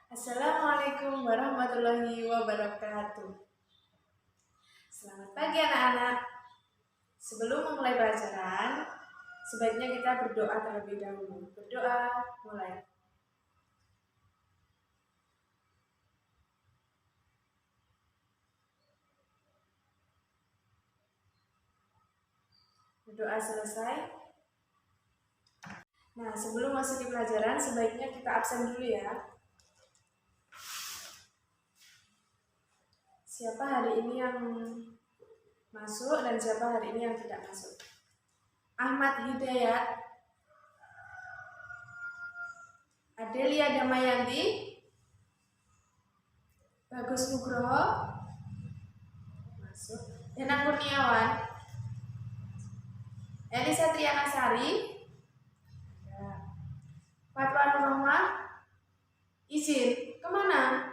Assalamualaikum warahmatullahi wabarakatuh. Selamat pagi anak-anak. Sebelum memulai pelajaran, sebaiknya kita berdoa terlebih dahulu. Berdoa, mulai. Berdoa selesai. Nah, sebelum masuk ke pelajaran, sebaiknya kita absen dulu ya. Siapa hari ini yang masuk dan siapa hari ini yang tidak masuk? Ahmad Hidayat, Adelia Damayanti, Bagus Nugroho, masuk. Danang Kurniawan, Elisa Trianasari, Fatwa Nurrahmah, izin kemana?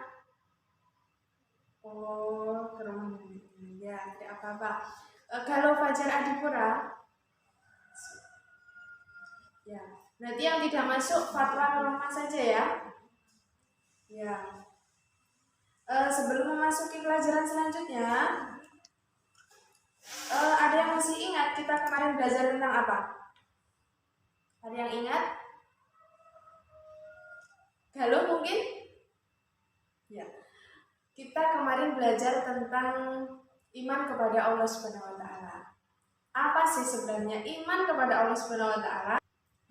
Oh, ke rumah ya, tidak apa-apa. Kalau Fajar Adipura, ya, berarti yang tidak masuk Fatwa Nurrahmah saja ya. Ya. Sebelum memasuki pelajaran selanjutnya, ada yang masih ingat kita kemarin belajar tentang apa? Ada yang ingat? Galuh mungkin? Ya. Kita kemarin belajar tentang iman kepada Allah Subhanahu wa taala. Apa sih sebenarnya iman kepada Allah Subhanahu wa taala?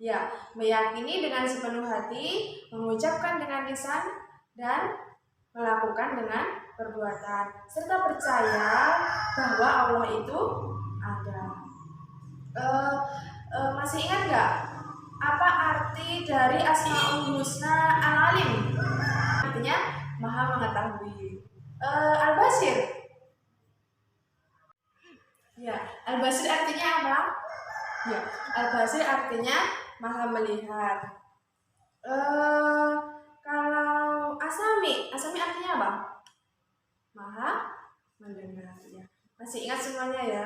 Ya, meyakini dengan sepenuh hati, mengucapkan dengan lisan dan melakukan dengan perbuatan, serta percaya bahwa Allah itu ada. Masih ingat nggak apa arti dari Asmaul Husna Al-Alim? Artinya Maha Mengetahui. Al-Basir. Ya, Al-Basir artinya apa? Ya, Al-Basir artinya Maha Melihat. Kalau Asami artinya apa? Maha Mendengar. Ya. Masih ingat semuanya ya?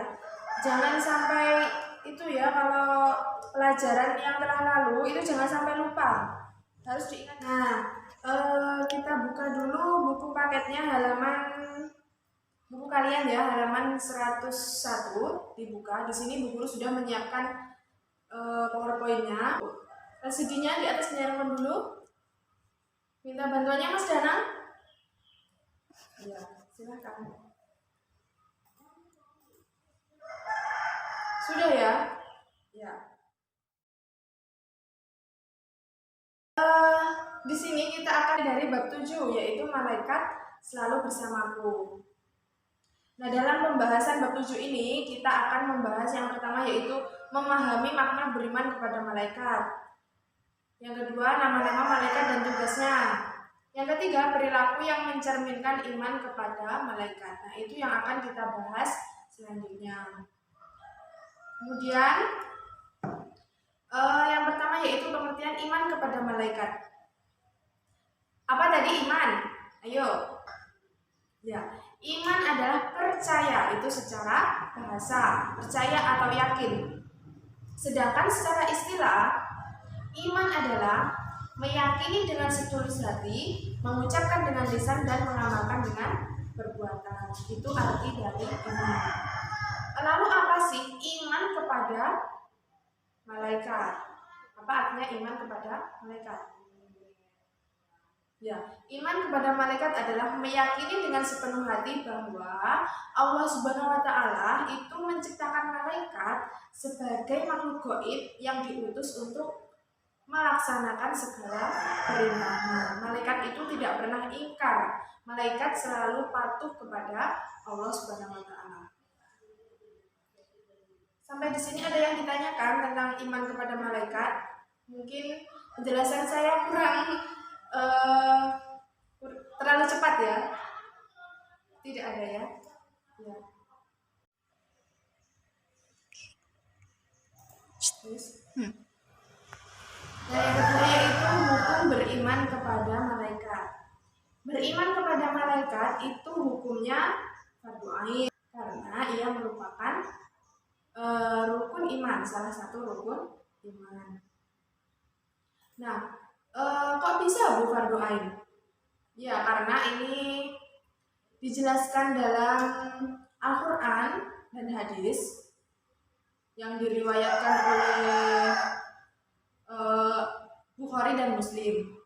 Jangan sampai itu ya, kalau pelajaran yang telah lalu itu jangan sampai lupa. Harus diingat. Nah, kita buka dulu buku paketnya, buku kalian ya, halaman 101 dibuka. Di sini Bu Guru sudah menyiapkan PowerPoint-nya. CD-nya di atas dinyalakan dulu. Minta bantuannya Mas Danang. Ya, silakan. Sudah ya? Ya. Di sini kita akan dari bab 7, yaitu malaikat selalu bersamaku. Nah, dalam pembahasan bab 7 ini kita akan membahas yang pertama, yaitu memahami makna beriman kepada malaikat. Yang kedua, nama-nama malaikat dan tugasnya. Yang ketiga, perilaku yang mencerminkan iman kepada malaikat. Nah, itu yang akan kita bahas selanjutnya. Kemudian yang pertama yaitu pengertian iman kepada malaikat. Apa tadi iman? Ayo. Ya, iman adalah percaya, itu secara bahasa, percaya atau yakin. Sedangkan secara istilah, iman adalah meyakini dengan setulus hati, mengucapkan dengan lisan dan mengamalkan dengan perbuatan. Itu arti dari iman. Lalu apa sih iman kepada malaikat? Apa artinya iman kepada malaikat? Ya, iman kepada malaikat adalah meyakini dengan sepenuh hati bahwa Allah Subhanahu wa taala itu menciptakan malaikat sebagai makhluk gaib yang diutus untuk melaksanakan segala perintahnya. Malaikat itu tidak pernah ingkar. Malaikat selalu patuh kepada Allah Subhanahu wa taala. Sampai di sini ada yang ditanyakan tentang iman kepada malaikat? Mungkin penjelasan saya kurang terlalu cepat ya? Tidak ada ya? Ya. Nah, yang kedua yaitu hukum beriman kepada malaikat. Beriman kepada malaikat itu hukumnya fardu ain karena ia merupakan rukun iman, salah satu rukun iman. Nah, kok bisa Bu fardu ain? Ya, karena ini dijelaskan dalam Al-Quran dan hadis yang diriwayatkan oleh Bukhari dan Muslim.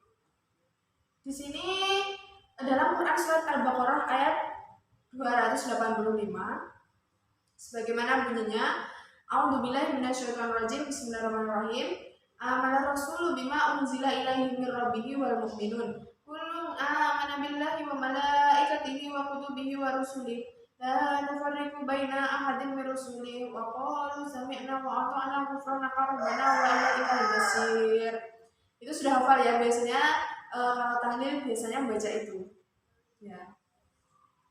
Di sini dalam Quran surat Al-Baqarah ayat 285 sebagaimana bunyinya, A'udzubillahi minasyaitonirrajim, bismillahirrahmanirrahim. Amana rasulu bima unzila ilaihi mir rabbihi wal mu'minun. Kullun amana billahi wa malaikatihi wa kutubihi wa rusulihi. La nufarriqu baina ahadin min rusulihi wa qalu sami'na wa ata'na ghufranaka rabbana wa ilaikal masir. Itu sudah hafal ya, biasanya kalau tahlil biasanya membaca itu. Ya.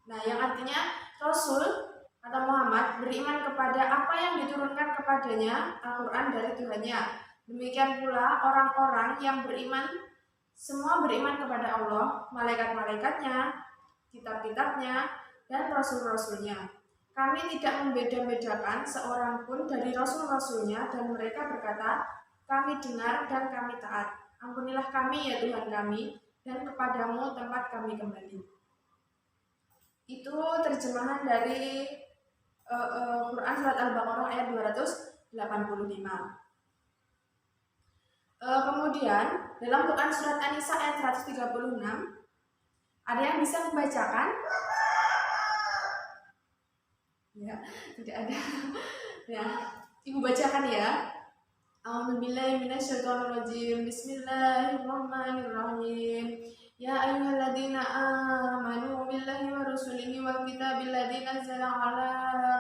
Nah, yang artinya Rasul atau Muhammad beriman kepada apa yang diturunkan kepadanya, Al-Quran dari Tuhannya. Demikian pula orang-orang yang beriman, semua beriman kepada Allah, malaikat-malaikatnya, kitab-kitabnya, dan rasul-rasulnya. Kami tidak membeda-bedakan seorang pun dari rasul-rasulnya, dan mereka berkata, kami dengar dan kami taat. Ampunilah kami ya Tuhan kami, dan kepadamu tempat kami kembali. Itu terjemahan dari Quran surat Al-Baqarah ayat 285. Kemudian dalam Quran surat An-Nisa ayat 136, ada yang bisa membacakan? Ya, tidak ada. Ya, Ibu bacakan ya. A'udzubillahi minasyaitonirrajim. Bismillahirrahmanirrahim. Ya ayyuhalladzina amanu billahi wa rasulihi wal kitabil ladzi nazzala ala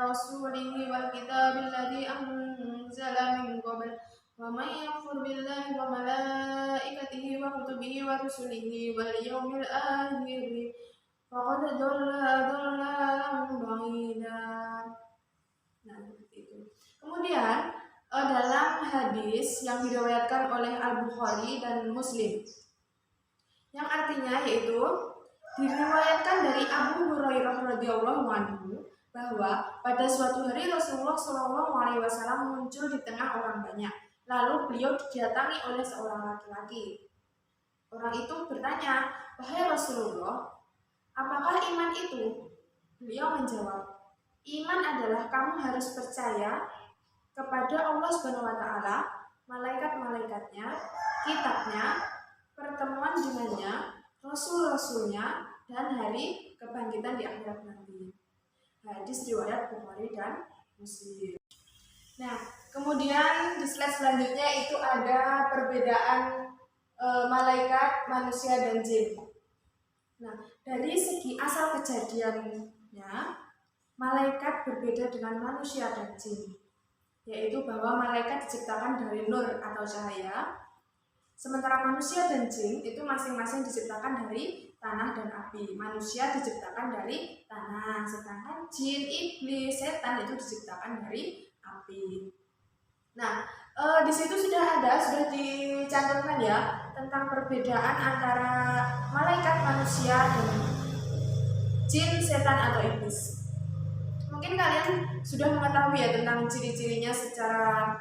rasulihi wal kitabil ladzi anzala min qabl wa may yakfur billahi wa malaikatihi wa kutubihi wa rusulihi wal yawmil akhir faqad dhalla dhalalan ba'ida. Nah, itu. Kemudian dalam hadis yang diriwayatkan oleh Al-Bukhari dan Muslim, yang artinya yaitu diriwayatkan dari Abu Hurairah radhiyallahu anhu bahwa pada suatu hari Rasulullah SAW muncul di tengah orang banyak. Lalu beliau didatangi oleh seorang laki-laki. Orang itu bertanya, wahai Rasulullah, apakah iman itu? Beliau menjawab, iman adalah kamu harus percaya kepada Allah Subhanahu wa taala, malaikat-malaikatnya, kitabnya, pertemuan dengannya, rasul-rasulnya, dan hari kebangkitan di akhirat nanti. Hadis riwayat Bukhari dan Muslim. Nah, kemudian di slide selanjutnya itu ada perbedaan malaikat, manusia, dan jin. Nah, dari segi asal kejadiannya, malaikat berbeda dengan manusia dan jin, yaitu bahwa malaikat diciptakan dari nur atau cahaya, sementara manusia dan jin itu masing-masing diciptakan dari tanah dan api. Manusia diciptakan dari tanah, sedangkan jin, iblis, setan itu diciptakan dari api. Nah, di situ sudah dicantumkan ya tentang perbedaan antara malaikat, manusia, dan jin, setan atau iblis. Mungkin kalian sudah mengetahui ya tentang ciri-cirinya secara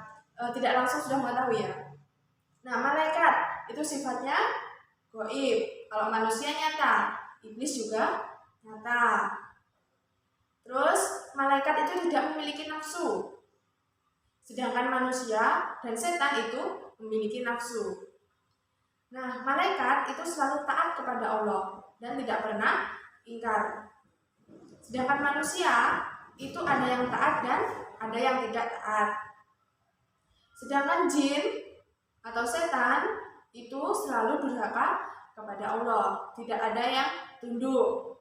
tidak langsung sudah mengetahui ya. Nah, malaikat itu sifatnya gaib. Kalau manusia nyata, iblis juga nyata. Terus malaikat itu tidak memiliki nafsu, sedangkan manusia dan setan itu memiliki nafsu. Nah, malaikat itu selalu taat kepada Allah dan tidak pernah ingkar. Sedangkan manusia itu ada yang taat dan ada yang tidak taat. Sedangkan jin atau setan itu selalu durhaka kepada Allah, tidak ada yang tunduk.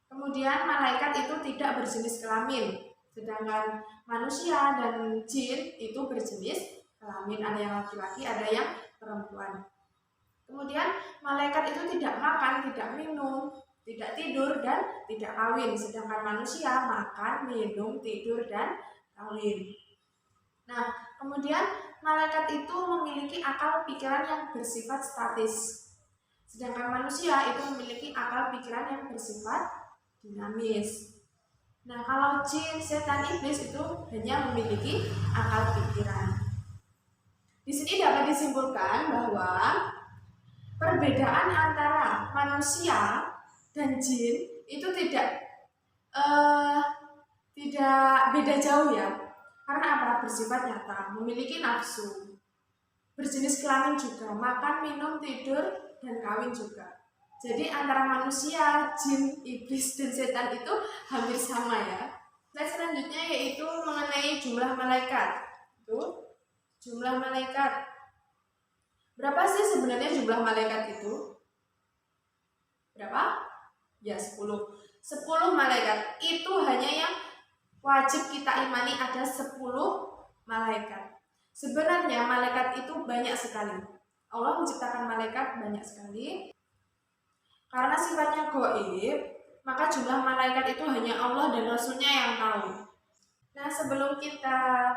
Kemudian malaikat itu tidak berjenis kelamin, sedangkan manusia dan jin itu berjenis kelamin, ada yang laki-laki, ada yang perempuan. Kemudian malaikat itu tidak makan, tidak minum, tidak tidur, dan tidak kawin, sedangkan manusia makan, minum, tidur, dan kawin. Nah, kemudian malaikat itu memiliki akal pikiran yang bersifat statis, sedangkan manusia itu memiliki akal pikiran yang bersifat dinamis. Nah, kalau jin, setan, iblis itu hanya memiliki akal pikiran. Di sini dapat disimpulkan bahwa perbedaan antara manusia dan jin itu tidak beda jauh ya. Karena apa? Bersifat nyata, memiliki nafsu, berjenis kelamin juga, makan, minum, tidur, dan kawin juga. Jadi antara manusia, jin, iblis, dan setan itu hampir sama ya. Slide selanjutnya yaitu mengenai jumlah malaikat. Itu jumlah malaikat. Berapa sih sebenarnya jumlah malaikat itu? Berapa? Ya 10. 10 malaikat. Itu hanya yang wajib kita imani, ada 10 malaikat. Sebenarnya malaikat itu banyak sekali. Allah menciptakan malaikat banyak sekali. Karena sifatnya gaib, maka jumlah malaikat itu hanya Allah dan Rasulnya yang tahu. Nah, sebelum kita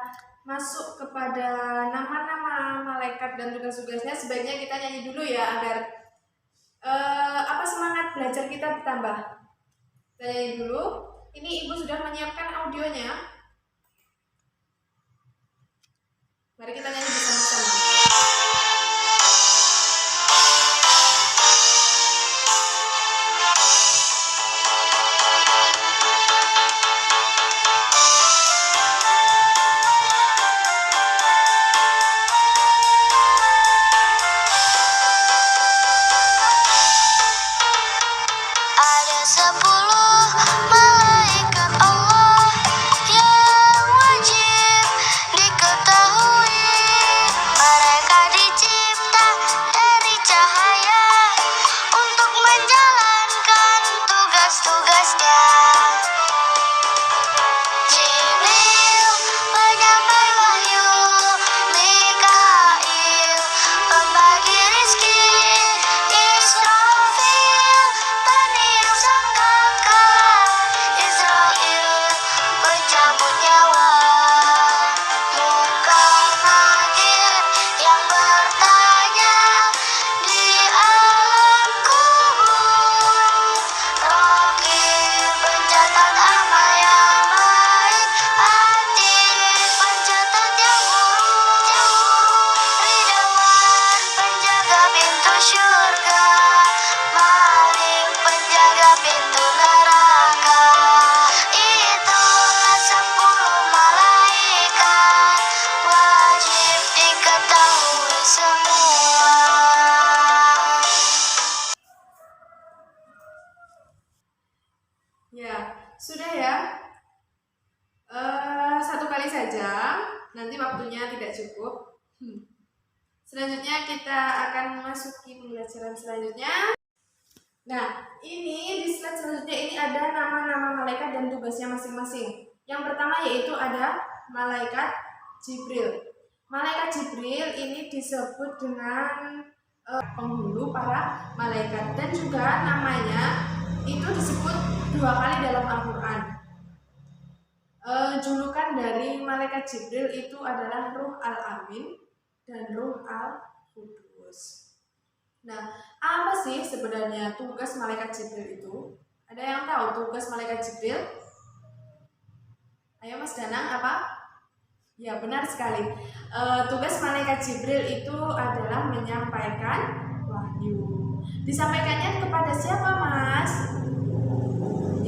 masuk kepada nama-nama malaikat dan tugas-tugasnya, sebaiknya kita nyanyi dulu ya agar semangat belajar kita bertambah. Kita nyanyi dulu. Ini Ibu sudah menyiapkan audionya. Mari kita nyanyi bersama-sama. Ya, sudah ya. Satu kali saja, nanti waktunya tidak cukup. Selanjutnya kita akan memasuki pembelajaran selanjutnya. Nah, ini di slide selanjutnya ini ada nama-nama malaikat dan tugasnya masing-masing. Yang pertama yaitu ada malaikat Jibril. Malaikat Jibril ini disebut dengan penghulu para malaikat, dan juga namanya itu disebut 2 kali dalam Al-Quran. Julukan dari malaikat Jibril itu adalah Ruh Al-Amin dan Ruh Al-Qudus. Nah, apa sih sebenarnya tugas malaikat Jibril itu? Ada yang tahu tugas malaikat Jibril? Ayo Mas Danang, apa? Ya, benar sekali. Tugas malaikat Jibril itu adalah menyampaikan wahyu. Disampaikannya kepada siapa, Mas?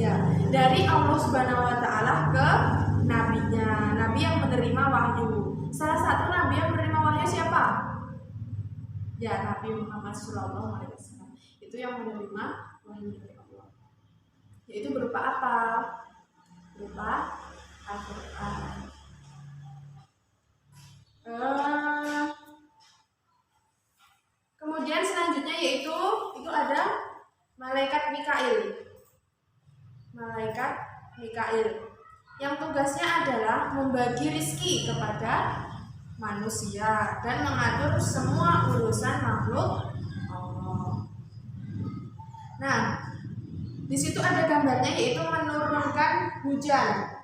Ya, dari Allah Subhanahu wa taala ke nabinya, nabi yang menerima wahyu. Salah satu nabi yang menerima wahyu siapa? Ya, Nabi Muhammad SAW. Itu yang menerima wahyu dari Allah. Yaitu berupa apa? Berupa Al-Quran. Kemudian selanjutnya yaitu itu ada malaikat Mikail. Malaikat Mikail yang tugasnya adalah membagi rizki kepada manusia dan mengatur semua urusan makhluk Allah. Nah, di situ ada gambarnya yaitu menurunkan hujan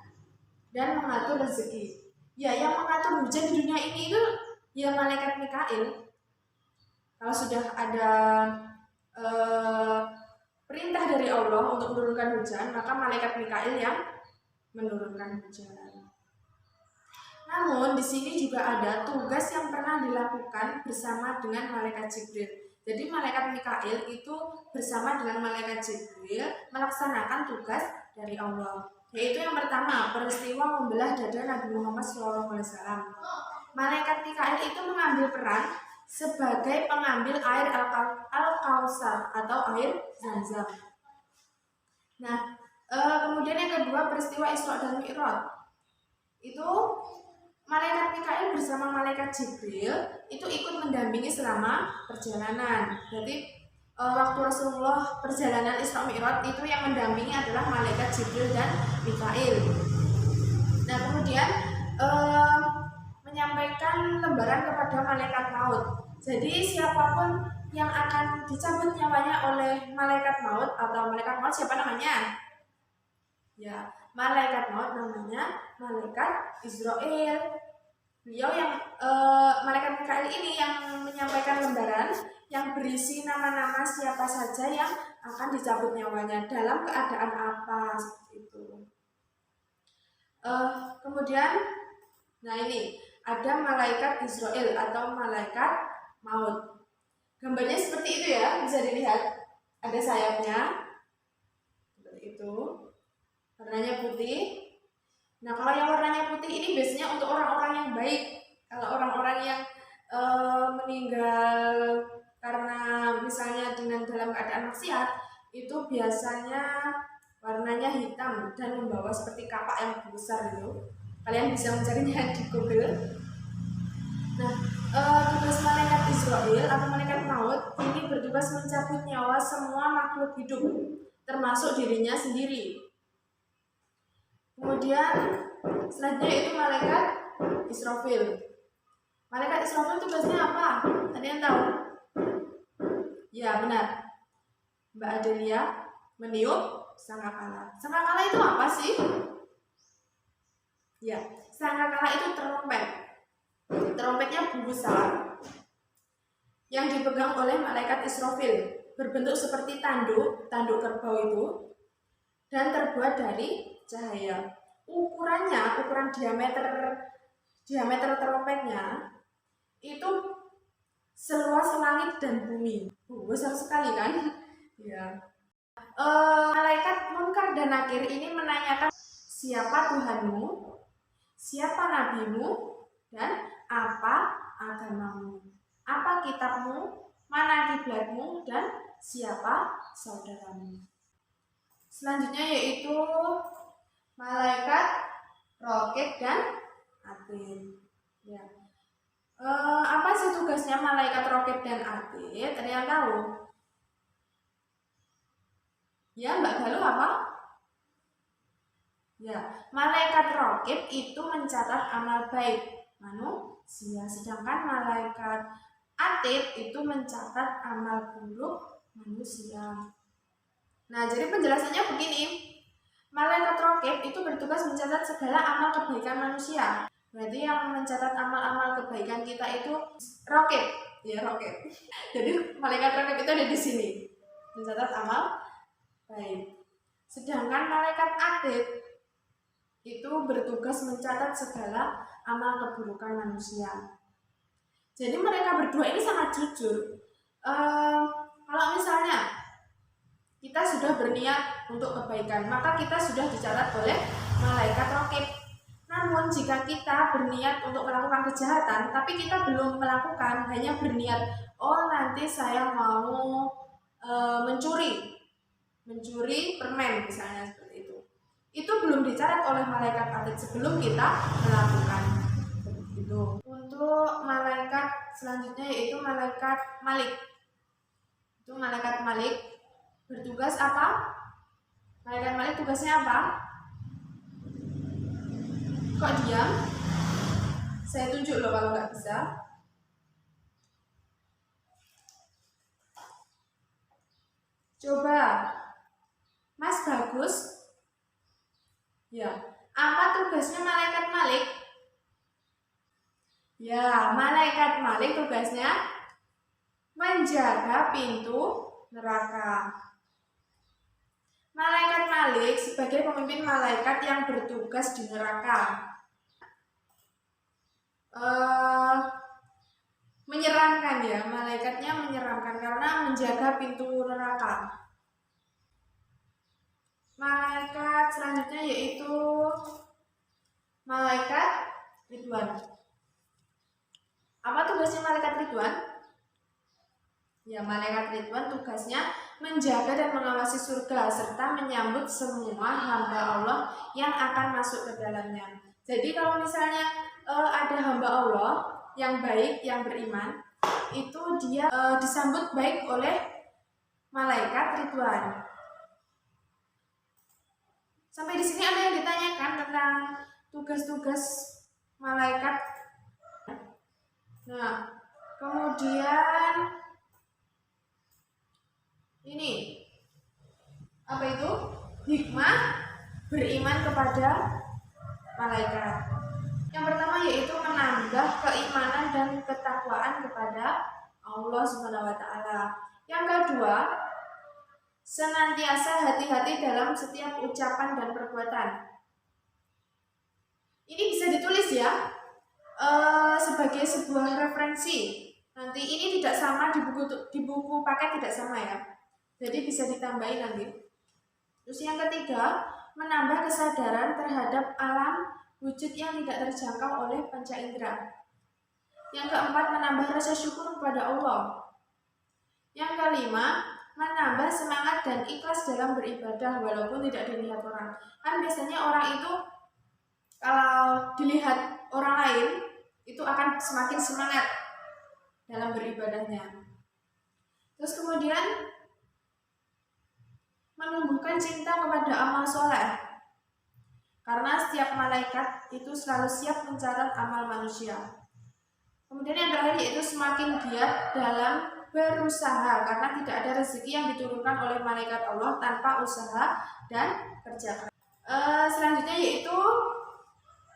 dan mengatur rezeki. Ya, yang mengatur hujan di dunia ini itu ya malaikat Mikail. Kalau sudah ada perintah dari Allah untuk menurunkan hujan, maka malaikat Mikail yang menurunkan hujan. Namun di sini juga ada tugas yang pernah dilakukan bersama dengan malaikat Jibril. Jadi malaikat Mikail itu bersama dengan malaikat Jibril melaksanakan tugas dari Allah. Yaitu yang pertama, peristiwa membelah dada Nabi Muhammad SAW. Malaikat Mikail itu mengambil peran sebagai pengambil air Al-Kausar atau air Zam-Zam. Nah, kemudian yang kedua, peristiwa Isra dan Mi'raj. Itu malaikat Mikail bersama malaikat Jibril itu ikut mendampingi selama perjalanan. Jadi waktu Rasulullah perjalanan Isra Mi'raj itu yang mendampingi adalah malaikat Jibril dan Mikail. Nah, kemudian menyampaikan lembaran kepada malaikat maut. Jadi siapapun yang akan dicabut nyawanya oleh malaikat maut atau malaikat maut, siapa namanya? Ya, malaikat maut namanya malaikat Israel. Beliau yang malaikat Mikail ini yang menyampaikan lembaran yang berisi nama-nama siapa saja yang akan dicabut nyawanya dalam keadaan apa, seperti itu. Kemudian, nah ini ada malaikat Israel atau malaikat maut. Gambarnya seperti itu ya, bisa dilihat. Ada sayapnya, seperti itu. Warnanya putih. Nah, kalau yang warnanya putih ini biasanya untuk orang-orang yang baik. Kalau orang-orang yang meninggal karena misalnya dengan dalam keadaan maksiat, itu biasanya warnanya hitam dan membawa seperti kapak yang besar itu. Kalian bisa mencarinya di Google. Nah, tugas malaikat Israel atau malaikat maut ini bertugas mencabut nyawa semua makhluk hidup, termasuk dirinya sendiri. Kemudian selanjutnya itu malaikat Israfil. Malaikat Israfil tugasnya apa? Ada yang tahu? Ya, benar. Mbak Adelia meniup sangkakala. Sangkakala itu apa sih? Ya, sangkakala itu trompet. Trompetnya besar yang dipegang oleh malaikat Israfil, berbentuk seperti tanduk kerbau itu, dan terbuat dari cahaya. Ukuran diameter trompetnya itu seluas langit dan bumi. Besar sekali kan? Ya. Malaikat Munkar dan Nakir ini menanyakan siapa Tuhanmu, siapa nabimu, dan apa agamamu, apa kitabmu, mana kiblatmu, dan siapa saudaramu. Selanjutnya yaitu malaikat Roket dan Atid. Ya. Apa sih tugasnya malaikat Roket dan Atid? Ada yang tahu? Ya, Mbak Galuh apa? Ya, malaikat Roket itu mencatat amal baik manusia, sedangkan malaikat Atid itu mencatat amal buruk manusia. Nah, jadi penjelasannya begini. Malaikat Raqib itu bertugas mencatat segala amal kebaikan manusia. Berarti yang mencatat amal-amal kebaikan kita itu Raqib, ya Raqib. Jadi malaikat Raqib itu ada di sini, mencatat amal baik. Sedangkan malaikat Atid itu bertugas mencatat segala amal keburukan manusia. Jadi mereka berdua ini sangat jujur. Kalau misalnya kita sudah berniat untuk kebaikan, maka kita sudah dicatat oleh malaikat Raqib. Namun jika kita berniat untuk melakukan kejahatan, tapi kita belum melakukan, hanya berniat, oh nanti saya mau mencuri permen misalnya, seperti itu belum dicatat oleh malaikat Atid sebelum kita melakukan. Begitu. Untuk malaikat selanjutnya yaitu malaikat Malik. Itu malaikat Malik bertugas apa? Malaikat Malik tugasnya apa? Kok diam? Saya tunjuk loh kalau nggak bisa. Coba, Mas Bagus. Ya, apa tugasnya malaikat Malik? Ya, malaikat Malik tugasnya menjaga pintu neraka. Malaikat Malik sebagai pemimpin malaikat yang bertugas di neraka. menyeramkan ya, malaikatnya menyeramkan karena menjaga pintu neraka. Malaikat selanjutnya yaitu malaikat Ridwan. Apa tugasnya malaikat Ridwan? Ya, malaikat Ridwan tugasnya menjaga dan mengawasi surga serta menyambut semua hamba Allah yang akan masuk ke dalamnya. Jadi kalau misalnya ada hamba Allah yang baik, yang beriman, itu dia disambut baik oleh malaikat Ridwan. Sampai di sini ada yang ditanyakan tentang tugas-tugas malaikat. Nah, kemudian ini apa itu? Hikmah beriman kepada malaikat. Yang pertama yaitu menambah keimanan dan ketakwaan kepada Allah Subhanahu wa taala. Yang kedua, senantiasa hati-hati dalam setiap ucapan dan perbuatan. Ini bisa ditulis ya sebagai sebuah referensi. Nanti ini tidak sama di buku paket, tidak sama ya. Jadi bisa ditambahin nanti. Terus yang ketiga, menambah kesadaran terhadap alam wujud yang tidak terjangkau oleh panca indera. Yang keempat, menambah rasa syukur kepada Allah. Yang kelima, menambah semangat dan ikhlas dalam beribadah walaupun tidak dilihat orang. Kan biasanya orang itu kalau dilihat orang lain itu akan semakin semangat dalam beribadahnya. Terus kemudian menumbuhkan cinta kepada amal soleh, karena setiap malaikat itu selalu siap mencatat amal manusia. Kemudian yang terakhir yaitu semakin giat dalam berusaha, karena tidak ada rezeki yang diturunkan oleh malaikat Allah tanpa usaha dan kerja. Selanjutnya yaitu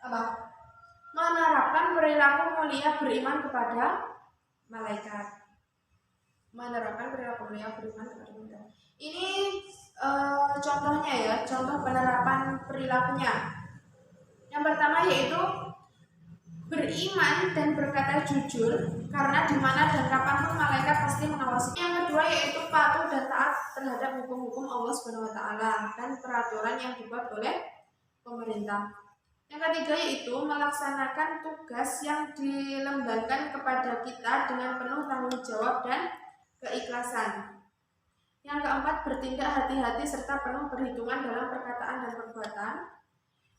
apa? Menerapkan perilaku mulia beriman kepada malaikat. Menerapkan perilaku mulia beriman kepada malaikat. Ini contohnya ya, contoh penerapan perilakunya. Yang pertama yaitu beriman dan berkata jujur, karena di mana dan kapanpun malaikat pasti mengawasi. Yang kedua yaitu patuh dan taat terhadap hukum-hukum Allah Subhanahu wa taala dan peraturan yang dibuat oleh pemerintah. Yang ketiga yaitu melaksanakan tugas yang dilembangkan kepada kita dengan penuh tanggung jawab dan keikhlasan. Yang keempat, bertindak hati-hati serta penuh perhitungan dalam perkataan dan perbuatan.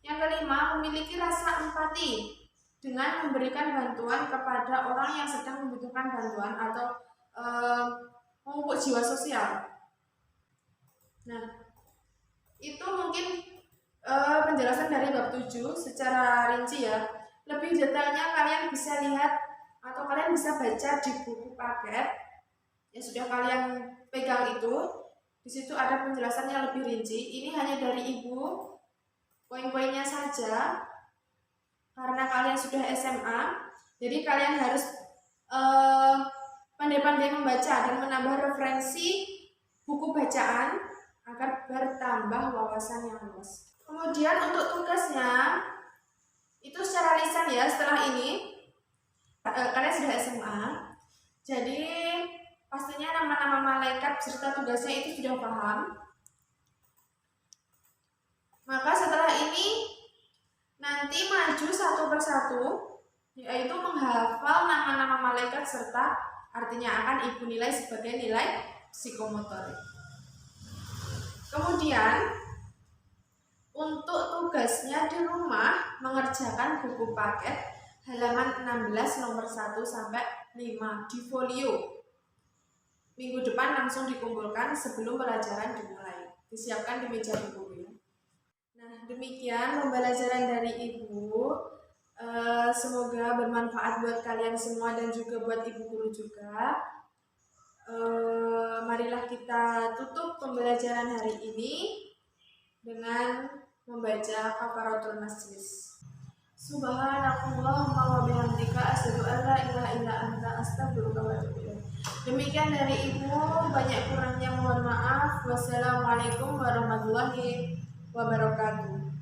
Yang kelima, memiliki rasa empati dengan memberikan bantuan kepada orang yang sedang membutuhkan bantuan atau memupuk jiwa sosial. Nah, itu mungkin penjelasan dari bab 7 secara rinci ya. Lebih detailnya kalian bisa lihat atau kalian bisa baca di buku paket yang sudah kalian pegang itu. Di situ ada penjelasan yang lebih rinci. Ini hanya dari ibu, poin-poinnya saja. Karena kalian sudah SMA, jadi kalian harus pandai-pandai membaca dan menambah referensi buku bacaan agar bertambah wawasan yang luas. Kemudian untuk tugasnya itu secara lisan ya. Setelah ini kalian sudah SMA, jadi pastinya nama-nama malaikat serta tugasnya itu sudah paham. Maka setelah ini nanti maju satu persatu, yaitu menghafal nama-nama malaikat serta artinya akan ibu nilai sebagai nilai psikomotor. Kemudian untuk tugasnya di rumah mengerjakan buku paket halaman 16 nomor 1 sampai 5 di folio. Minggu depan langsung dikumpulkan sebelum pelajaran dimulai. Disiapkan di meja buku ya. Nah, demikian pembelajaran dari Ibu. Semoga bermanfaat buat kalian semua dan juga buat Ibu guru juga. Marilah kita tutup pembelajaran hari ini dengan membaca kafaratul majlis. Subhanakallahumma wa bihamdika asyhadu an la ilaha illa anta astaghfiruka wa atubu ilaik. Demikian dari Ibu, banyak kurangnya mohon maaf. Wassalamualaikum warahmatullahi wabarakatuh.